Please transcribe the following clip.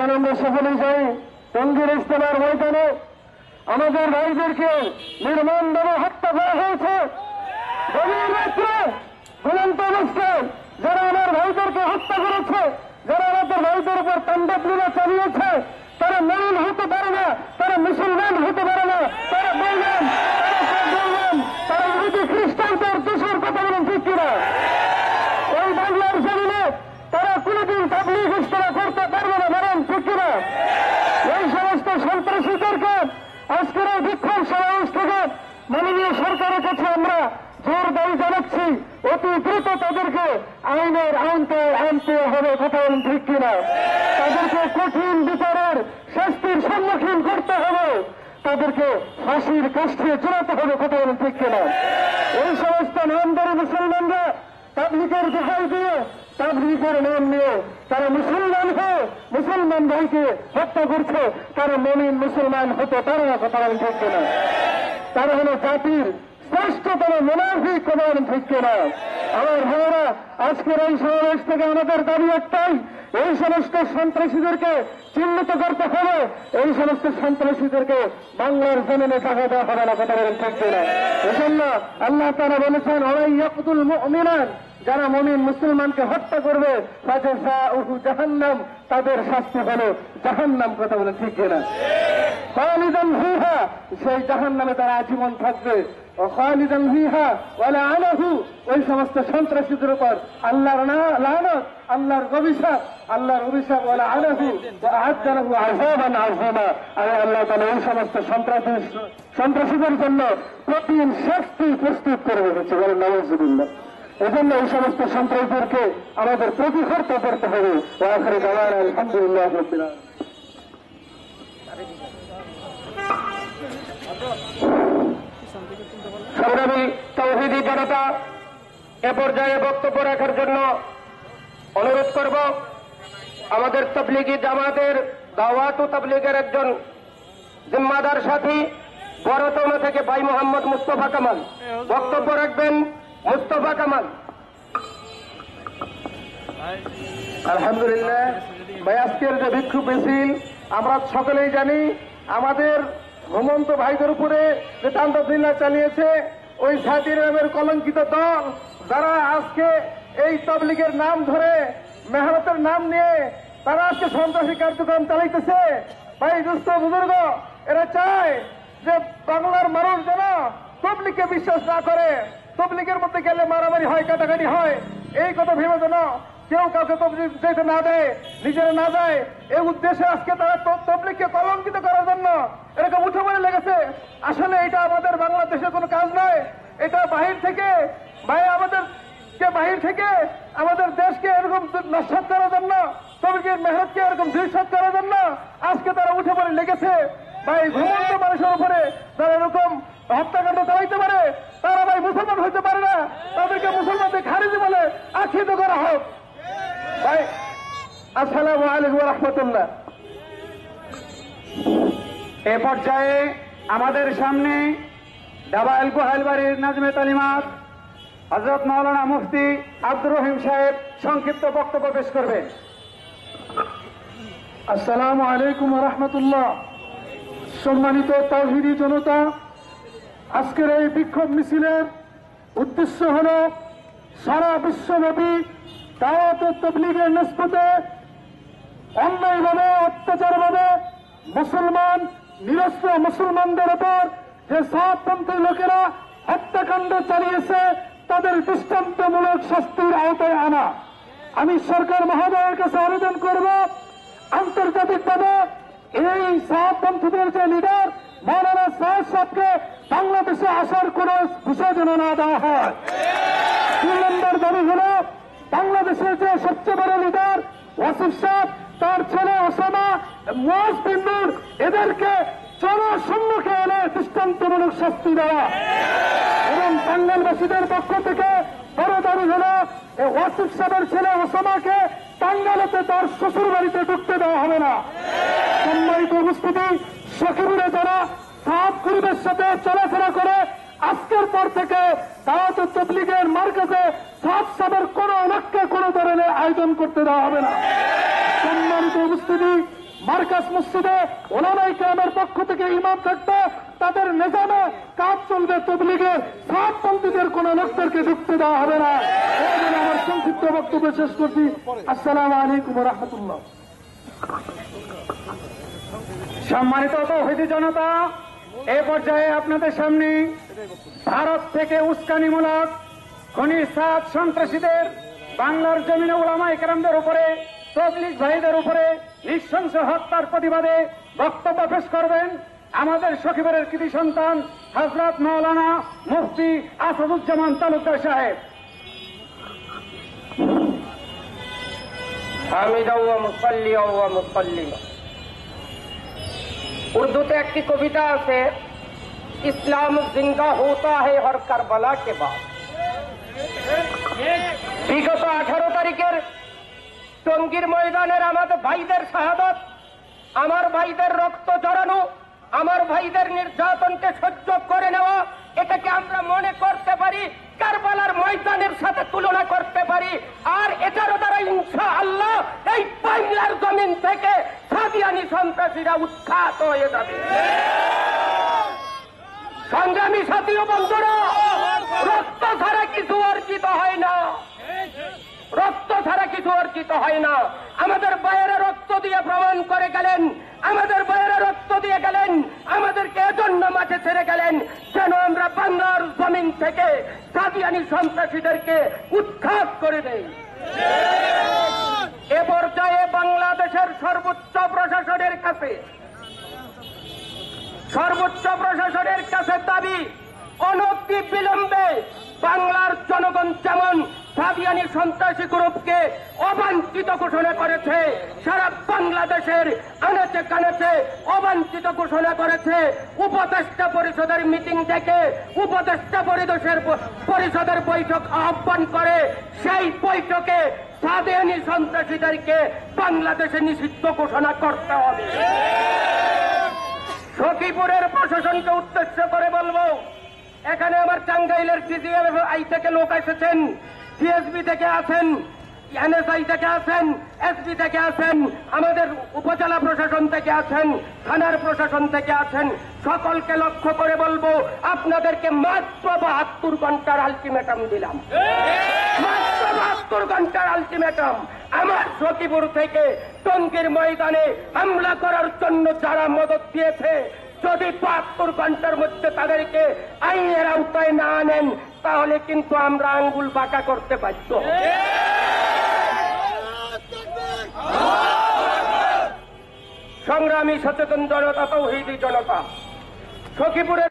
আসেন আমরা সকলেই যাই টঙ্গীর ইজতেমার ময়দানে। আমাদের ভাইদেরকে নির্মমভাবে হত্যা করা হয়েছে গভীর রাত্রে ঝুলন্ত অবস্থায়। যারা আমার ভাইদেরকে হত্যা করেছে, যারা আমাদের ভাইদের উপর তাণ্ডব লীলা চালিয়েছে, তারা মমিন হতে পারে না, তারা মুসলমান হতে পারে না, তারা বলবেন তারা ইহুদি খ্রিস্টানদের দেশের কথা বলেন, ঠিক কিনা? এই বাংলার জমিনে তারা কোনদিন তাবলীগ ইজতেমা করতে পারবে না, বলেন ঠিক কিনা? এই সমস্ত সন্ত্রাসীদেরকে আজকের এই বিক্ষোভ সমাবেশ থেকে মাননীয় সরকারের কাছে আমরা জোর দাবি জানাচ্ছি, অতি দ্রুত তাদেরকে আইনের আওতায় আনতে হবে, কথা বলেন ঠিক কিনা? তাদেরকে কঠিন বিচারের শাস্তির সম্মুখীন করতে হবে, তাদেরকে ফাঁসির কাষ্ঠে চড়াতে হবে, কথা বলেন ঠিক কিনা? এই সমস্ত নামদারি মুসলমানরা তাবলীগের দোহাই দিয়ে, তাবলীগের নাম নিয়ে তারা মুসলমান হয়ে মুসলমান ভাইকে হত্যা করছে, তারা মুমিন মুসলমান হতে পারে না, কথা বলেন ঠিক কিনা? তারা হলো জাতির শ্রেষ্ঠতম মুনাফিক, কথা বলেন ঠিক কিনা? আমার ভাইয়েরা, আজকের এই সমাবেশ থেকে আমাদের দাবি একটাই, এই সমস্ত সন্ত্রাসীদেরকে চিহ্নিত করতে হবে, এই সমস্ত সন্ত্রাসীদেরকে বাংলার জমিনে জায়গা দেওয়া হবে না, কথা বলেন ঠিক কিনা? এজন্য আল্লাহ তাআলা বলেছেন, ওয়াই ইয়াকতুল মুমিনান, যারা মুমিন মুসলমানকে হত্যা করবে ফাজাযাউহু জাহান্নাম, তাদের শাস্তি হলো জাহান্নাম, কথা বলেন ঠিক কিনা? খালিদান ফিহা, সেই জাহান্নামে তারা আজীবন থাকবে। খালিদান ফিহা ওয়া লাআনাহু, ওই সমস্ত সন্ত্রাসীদের উপর আল্লাহর লানত, আল্লাহর অভিশাপ, আল্লাহর অভিশাপ, ওয়া লাআনাহু ওয়া আ'আদ্দা লাহু আযাবান আযীমা। আর আল্লাহ তাআলা ওই সমস্ত সন্ত্রাসীদের জন্য কঠিন শাস্তি প্রস্তুত করে রেখেছে, বলেন নাউযুবিল্লাহ। এজন্য এই সমস্ত সন্ত্রাসীদেরকে আমাদের প্রতিহত করতে হবে। ওয়া আখিরু দাওয়ানা আলহামদুলিল্লাহি রাব্বিল আলামিন। সংগ্রামী তাওহীদি জনতা, এ পর্যায়ে বক্তব্য রাখার জন্য অনুরোধ করব আমাদের তাবলীগী জামাতের দাওয়াত ও তাবলীগের একজন জিম্মাদার সাথী বড়তৌনা থেকে ভাই মোহাম্মদ মুস্তফা কামাল। বক্তব্য রাখবেন মুস্তফা কামাল। আলহামদুলিল্লাহ ভাই, আজকের যে বিক্ষোভ মিছিল আমরা সকলেই জানি, আমাদের ঘুমন্ত ভাইদের উপরে যে তাণ্ডব লীলা চালিয়েছে ওই সাদির নামের কলঙ্কিত দল, যারা আজকে এই তাবলীগের নাম ধরে মেহনতের নাম নিয়ে তারা আজকে সন্ত্রাসী কার্যক্রম চালাইতেছে। ভাই দুস্থ বুজুর্গ, এরা চায় যে বাংলার মানুষ যেন তাবলীগকে বিশ্বাস না করে, তাবলীগের মধ্যে গেলে মারামারি হয়, কাটাকাটি হয়, এই কথা ভেবে যেন কেউ কাউকে তাবলীগ যেতে না দেয়, নিজেরা না যায়, এই উদ্দেশ্যে আজকে তারা তাবলীগকে কলঙ্কিত করার জন্য এরকম উঠে পড়ে লেগেছে। আসলে এটা আমাদের বাংলাদেশের কোনো কাজ নয়, এটা বাহির থেকে ভাই আমাদেরকে বাহির থেকে আমাদের দেশকে এরকম নস্যাৎ করার জন্য, তাবলীগের মেহনতকে এরকম ধূলিসাৎ করার জন্য আজকে তারা উঠে পড়ে লেগেছে। ভাই ঘুমন্ত মানুষের উপরে যারা এরকম হত্যাকাণ্ড চালাইতে পারে, তারা ভাই মুসলমান হইতে পারে না, তাদেরকে মুসলমানদের খারিজি বলে আখ্যায়িত করা হোক। ভাই আসসালামু আলাইকুম ওয়া রাহমাতুল্লাহ। এ পর্যায়ে আমাদের সামনে দাবাইল গোহাইলবাড়ির নাজমে তালিমাত হযরত মাওলানা মুফতি আব্দুর রহিম সাহেব সংক্ষিপ্ত বক্তব্য পেশ করবেন। আসসালামু আলাইকুম ওয়া রাহমাতুল্লাহ। সম্মানিত তাওহীদি জনতা, আজকের এই বিক্ষোভ মিছিলের উদ্দেশ্য হল সারা বিশ্বব্যাপী দাওয়াত ও তাবলীগের নিসবতে অন্যায়ভাবে অত্যাচারভাবে মুসলমান নিরস্ত্র মুসলমানদের উপর যে সাতপন্থী লোকেরা হত্যাকাণ্ড চালিয়েছে তাদের দৃষ্টান্তমূলক শাস্তির আওতায় আনা। আমি সরকার মহোদয়ের কাছে আবেদন করব, আন্তর্জাতিকভাবে এই সাতপন্থীদের যে লিডার মাওলানা সাহেব সাহেবকে বাংলাদেশে আসার কোন বিষয় যেন না দেওয়া হয়। 2 নম্বর দাবি হল, বাংলাদেশের যে সবচেয়ে বড় লিডার ওয়াসিফ সাহেব, তার ছেলে ওসামা, মুয়াজ বিন নূর, এদেরকে জনসম্মুখে এনে দৃষ্টান্তমূলক শাস্তি দেওয়া। এবং টাঙ্গাইলবাসীদের পক্ষ থেকে বড় দাবি হল, ওয়াসিফ সাহেবের ছেলে ওসামাকে টাঙ্গাইলেতে তার শ্বশুর বাড়িতে ঢুকতে দেওয়া হবে না। সম্মানিত উপস্থিতি, সখিবুরে যারা সাত গ্রুপের সাথে চলাফেরা করে, আজকের পর থেকে দাওয়াত ও তাবলীগের মার্কাজে সাত সাহেবের কোন এলাকাকে কোন ধরনের আয়োজন করতে দেওয়া হবে না। সম্মানিত উপস্থিতি, মার্কাজ মসজিদে ওলামায়ে কেরামের পক্ষ থেকে ইমাম থাকবে, তাদের নিজামে কাজ চলবে, তবলিগের সাতপন্থীদের কোন লোকদেরকে ঢুকতে দেওয়া হবে না। এই বলে আমার সংক্ষিপ্ত বক্তব্য শেষ করছি। আসসালামু আলাইকুম ওয়া রাহমাতুল্লাহ। সম্মানিত তৌহিদি জনতা, এ পর্যায়ে আপনাদের সামনে ভারত থেকে উস্কানিমূলক খনিজ সন্ত্রাসীদের বাংলার জমিনে উলামায়ে কেরামদের উপরে, তবলিগ ভাইদের উপরে নৃশংস হত্যার প্রতিবাদে বক্তব্য পেশ করবেন আমাদের সখিবারের কৃতি সন্তান হযরত মাওলানা মুফতি আসাদুজ্জামান তালুকদার সাহেব। হামিদাও ওয়া মুসাল্লিয়াও ওয়া মুসাল্লিমা। উর্দুতে একটি কবিতা আছে, ইসলাম জিন্দা হোতা है हर কারবালা के बाद। বিগত 18 তারিখের টঙ্গীর ময়দানের আমাদের ভাইদের শাহাদাত, আমার ভাইদের রক্ত ঝরানো, আমার ভাইদের নির্যাতনকে সহ্য করে নেওয়া, এটাকে আমরা মনে করতে পারি কারবালার ময়দানের সাথে তুলনা করতে পারি। আর এটারও দ্বারা ইনশাআল্লাহ এই বাংলার জমিন থেকে সাদিয়ানি সন্ত্রাসীরা উৎখাত হয়ে যাবে। সংগ্রামী সাথী ও বন্ধুরা, রক্ত ছাড়া কিছু অর্জিত হয় না, রক্ত ছাড়া কিছু অর্জিত হয় না। আমাদের ভাইয়েরা রক্ত দিয়ে প্রমাণ করে গেলেন, আমাদের ভাইয়েরা রক্ত দিয়ে গেলেন, আমাদেরকে এজন্য মাঠে ছেড়ে গেলেন যেন আমরা বাংলার জমিন থেকে সাদিয়ানি সন্ত্রাসীদেরকে উৎখাত করে দেই। এ পর্যায়ে বাংলাদেশের সর্বোচ্চ প্রশাসনের কাছে দাবি, অনতি বিলম্বে বাংলার জনগণ যেমন সাদিয়ানি সন্ত্রাসী গ্রুপকে অবাঞ্ছিত ঘোষণা করেছে, সারা বাংলাদেশের আনাচে কানাচে অবাঞ্ছিত ঘোষণা করেছে, উপদেষ্টা পরিষদের মিটিং থেকে উপদেষ্টা পরিষদের বৈঠক আহ্বান করে সেই বৈঠকে সাদিয়ানি সন্ত্রাসীদেরকে বাংলাদেশে নিষিদ্ধ ঘোষণা করতে হবে। সখীপুরের প্রশাসনকে উদ্দেশ্য করে বলবো, এখানে আমার টাঙ্গাইলের সিজিএফআই থেকে লোক এসেছেন, সিএসবি থেকে আছেন, এনএসআই থেকে আছেন, এসবি থেকে আছেন, আমাদের উপজেলা প্রশাসন থেকে আছেন, থানার প্রশাসন থেকে আছেন, সকলকে লক্ষ্য করে বলবো আপনাদেরকে মাত্র 72 ঘন্টার আলটিমেটাম দিলাম, মাত্র 72 ঘন্টার আলটিমেটাম। আমার সখীপুর থেকে টঙ্গীর ময়দানে হামলা করার জন্য যারা মদত দিয়েছে, যদি 72 ঘন্টার মধ্যে তাদেরকে আইনের আওতায় না আনেন তাহলে কিন্তু আমরা আঙ্গুল বাঁকা করতে বাধ্য। সংগ্রামী সচেতন জনতা, তৌহিদি জনতা, সখীপুরের